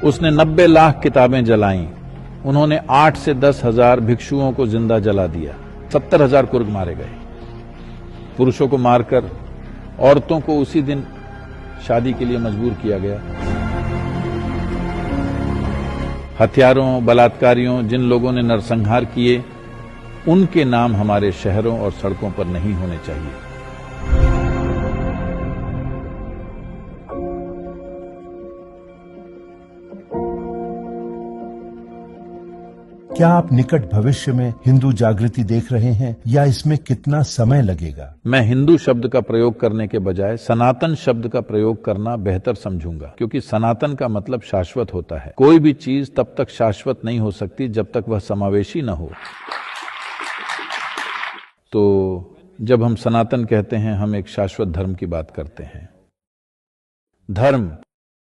उसने 90 लाख किताबें जलाईं। उन्होंने 8 से 10 हजार भिक्षुओं को जिंदा जला दिया। 70 हजार कुर्ग मारे गए। पुरुषों को मारकर औरतों को उसी दिन शादी के लिए मजबूर किया गया। हथियारों, बलात्कारियों, जिन लोगों ने नरसंहार किए, उनके नाम हमारे शहरों और सड़कों पर नहीं होने चाहिए। क्या आप निकट भविष्य में हिंदू जागृति देख रहे हैं या इसमें कितना समय लगेगा? मैं हिंदू शब्द का प्रयोग करने के बजाय सनातन शब्द का प्रयोग करना बेहतर समझूंगा, क्योंकि सनातन का मतलब शाश्वत होता है। कोई भी चीज तब तक शाश्वत नहीं हो सकती जब तक वह समावेशी न हो। तो जब हम सनातन कहते हैं, हम एक शाश्वत धर्म की बात करते हैं। धर्म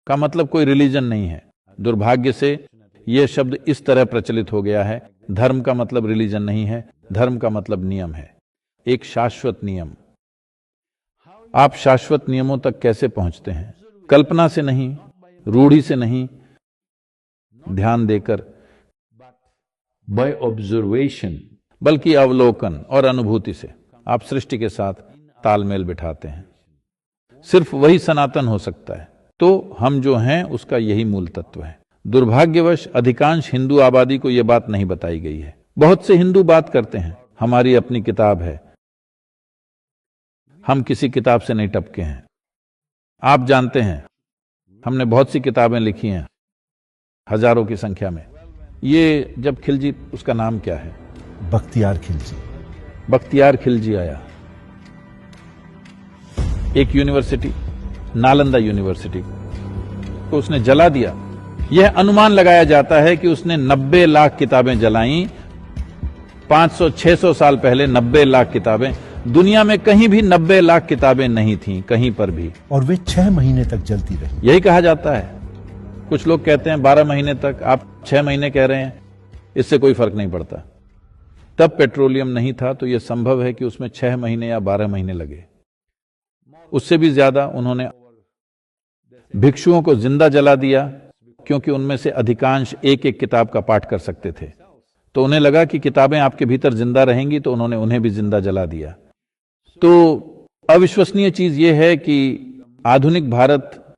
का मतलब कोई रिलीजन नहीं है। दुर्भाग्य से यह शब्द इस तरह प्रचलित हो गया है। धर्म का मतलब रिलीजन नहीं है, धर्म का मतलब नियम है, एक शाश्वत नियम। आप शाश्वत नियमों तक कैसे पहुंचते हैं? कल्पना से नहीं, रूढ़ी से नहीं, ध्यान देकर, बाय ऑब्जर्वेशन, बल्कि अवलोकन और अनुभूति से आप सृष्टि के साथ तालमेल बिठाते हैं। सिर्फ वही सनातन हो सकता है। तो हम जो हैं उसका यही मूल तत्व है। दुर्भाग्यवश अधिकांश हिंदू आबादी को यह बात नहीं बताई गई है। बहुत से हिंदू बात करते हैं, हमारी अपनी किताब है, हम किसी किताब से नहीं टपके हैं। आप जानते हैं, हमने बहुत सी किताबें लिखी हैं, हजारों की संख्या में। ये जब खिलजी, उसका नाम क्या है? बख्तियार खिलजी। बख्तियार खिलजी आया, एक यूनिवर्सिटी, नालंदा यूनिवर्सिटी को उसने जला दिया। यह अनुमान लगाया जाता है कि उसने 90 लाख किताबें जलाईं। 500-600 साल पहले 90 लाख किताबें, दुनिया में कहीं भी 90 लाख किताबें नहीं थीं, कहीं पर भी। और वे 6 महीने तक जलती रही। यही कहा जाता है। कुछ लोग कहते हैं 12 महीने तक, आप 6 महीने कह रहे हैं, इससे कोई फर्क नहीं पड़ता। तब पेट्रोलियम नहीं था, तो यह संभव है कि उसमें 6 महीने या 12 महीने लगे। उससे भी ज्यादा उन्होंने भिक्षुओं को जिंदा जला दिया, क्योंकि उनमें से अधिकांश एक एक किताब का पाठ कर सकते थे। तो उन्हें लगा कि किताबें आपके भीतर जिंदा रहेंगी, तो उन्होंने उन्हें भी जिंदा जला दिया। तो अविश्वसनीय चीज यह है कि आधुनिक भारत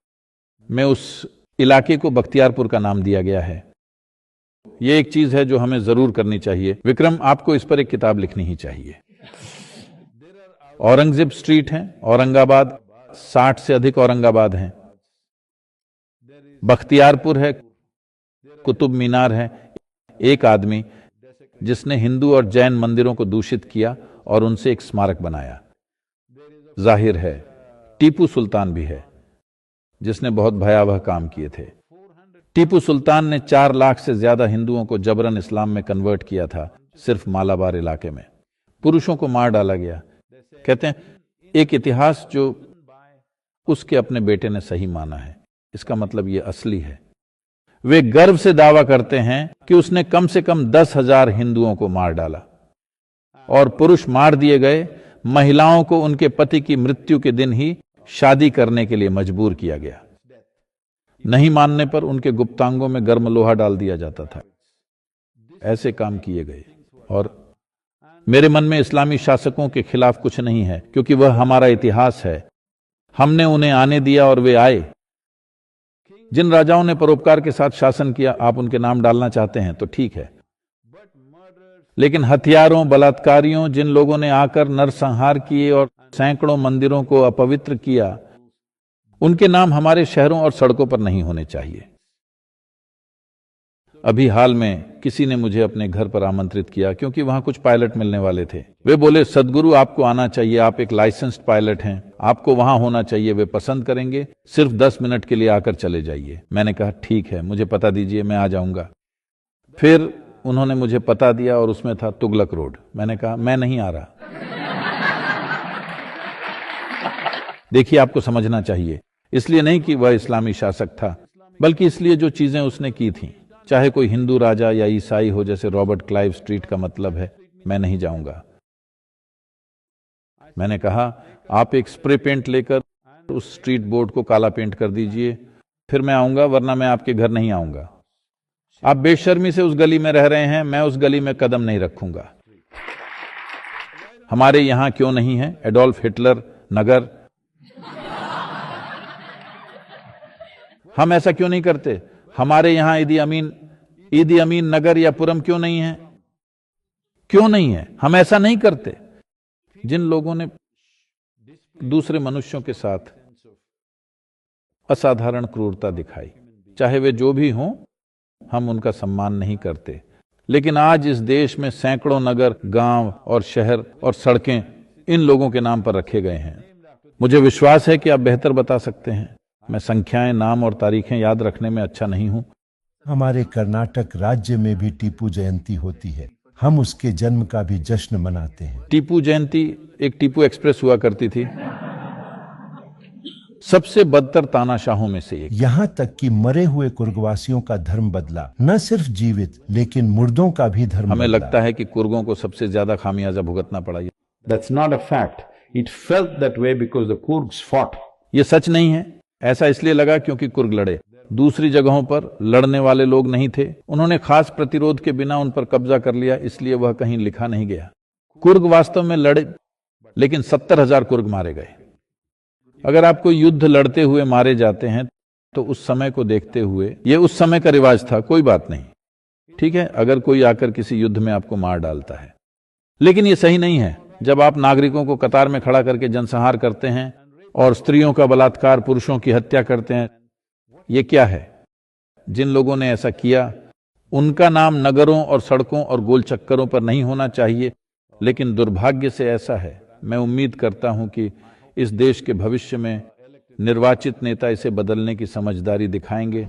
में उस इलाके को बख्तियारपुर का नाम दिया गया है। यह एक चीज है जो हमें जरूर करनी चाहिए। विक्रम, आपको इस पर एक किताब लिखनी ही चाहिए। औरंगजेब स्ट्रीट है, औरंगाबाद, 60 से अधिक औरंगाबाद हैं। बख्तियारपुर है, कुतुब मीनार है। एक आदमी जिसने हिंदू और जैन मंदिरों को दूषित किया और उनसे एक स्मारक बनाया। जाहिर है टीपू सुल्तान भी है, जिसने बहुत भयावह काम किए थे। टीपू सुल्तान ने 4 लाख से ज्यादा हिंदुओं को जबरन इस्लाम में कन्वर्ट किया था, सिर्फ मालाबार इलाके में। पुरुषों को मार डाला गया। कहते हैं एक इतिहास जो उसके अपने बेटे ने सही माना है, इसका मतलब ये असली है। वे गर्व से दावा करते हैं कि उसने कम से कम 10,000 हिंदुओं को मार डाला और पुरुष मार दिए गए। महिलाओं को उनके पति की मृत्यु के दिन ही शादी करने के लिए मजबूर किया गया। नहीं मानने पर उनके गुप्तांगों में गर्म लोहा डाल दिया जाता था। ऐसे काम किए गए। और मेरे मन में इस्लामी शासकों के खिलाफ कुछ नहीं है, क्योंकि वह हमारा इतिहास है। हमने उन्हें आने दिया और वे आए। जिन राजाओं ने परोपकार के साथ शासन किया, आप उनके नाम डालना चाहते हैं तो ठीक है, लेकिन हथियारों, बलात्कारियों, जिन लोगों ने आकर नरसंहार किए और सैकड़ों मंदिरों को अपवित्र किया, उनके नाम हमारे शहरों और सड़कों पर नहीं होने चाहिए। अभी हाल में किसी ने मुझे अपने घर पर आमंत्रित किया, क्योंकि वहां कुछ पायलट मिलने वाले थे। वे बोले, सदगुरु आपको आना चाहिए, आप एक लाइसेंस्ड पायलट हैं, आपको वहां होना चाहिए, वे पसंद करेंगे, सिर्फ 10 मिनट के लिए आकर चले जाइए। मैंने कहा ठीक है, मुझे पता दीजिए, मैं आ जाऊंगा। फिर उन्होंने मुझे पता दिया और उसमें था तुगलक रोड। मैंने कहा मैं नहीं आ रहा। देखिए, आपको समझना चाहिए, इसलिए नहीं कि वह इस्लामी शासक था, बल्कि इसलिए जो चीजें उसने की थी। चाहे कोई हिंदू राजा या ईसाई हो, जैसे रॉबर्ट क्लाइव स्ट्रीट का मतलब है, मैं नहीं जाऊंगा। मैंने कहा आप एक स्प्रे पेंट लेकर उस स्ट्रीट बोर्ड को काला पेंट कर दीजिए, फिर मैं आऊंगा, वरना मैं आपके घर नहीं आऊंगा। आप बेशर्मी से उस गली में रह रहे हैं, मैं उस गली में कदम नहीं रखूंगा। हमारे यहां क्यों नहीं है एडोल्फ हिटलर नगर? हम ऐसा क्यों नहीं करते? हमारे यहां ईदी अमीन नगर या पुरम क्यों नहीं है? क्यों नहीं है? हम ऐसा नहीं करते। जिन लोगों ने दूसरे मनुष्यों के साथ असाधारण क्रूरता दिखाई, चाहे वे जो भी हों, हम उनका सम्मान नहीं करते। लेकिन आज इस देश में सैकड़ों नगर, गांव और शहर और सड़कें इन लोगों के नाम पर रखे गए हैं। मुझे विश्वास है कि आप बेहतर बता सकते हैं। मैं संख्याएं, नाम और तारीखें याद रखने में अच्छा नहीं हूं। हमारे कर्नाटक राज्य में भी टीपू जयंती होती है। हम उसके जन्म का भी जश्न मनाते हैं। टीपू जयंती एक टीपू एक्सप्रेस हुआ करती थी, सबसे बदतर तानाशाहों में से एक। यहाँ तक कि मरे हुए कुर्गवासियों का धर्म बदला, न सिर्फ जीवित लेकिन मुर्दों का भी धर्म हमें बदला। लगता है कि कुर्गों को सबसे ज्यादा खामियाजा भुगतना पड़ा। That's not a fact. It felt that way because the Kurgs fought. ये सच नहीं है। ऐसा इसलिए लगा क्योंकि कुर्ग लड़े। दूसरी जगहों पर लड़ने वाले लोग नहीं थे। उन्होंने खास प्रतिरोध के बिना उन पर कब्जा कर लिया, इसलिए वह कहीं लिखा नहीं गया। कुर्ग वास्तव में लड़े, लेकिन 70,000 कुर्ग मारे गए। अगर आपको युद्ध लड़ते हुए मारे जाते हैं तो उस समय को देखते हुए, ये उस समय का रिवाज था, कोई बात नहीं, ठीक है, अगर कोई आकर किसी युद्ध में आपको मार डालता है। लेकिन ये सही नहीं है जब आप नागरिकों को कतार में खड़ा करके जनसंहार करते हैं और स्त्रियों का बलात्कार, पुरुषों की हत्या करते हैं। ये क्या है? जिन लोगों ने ऐसा किया उनका नाम नगरों और सड़कों और गोल चक्करों पर नहीं होना चाहिए, लेकिन दुर्भाग्य से ऐसा है। मैं उम्मीद करता हूं कि इस देश के भविष्य में निर्वाचित नेता इसे बदलने की समझदारी दिखाएंगे।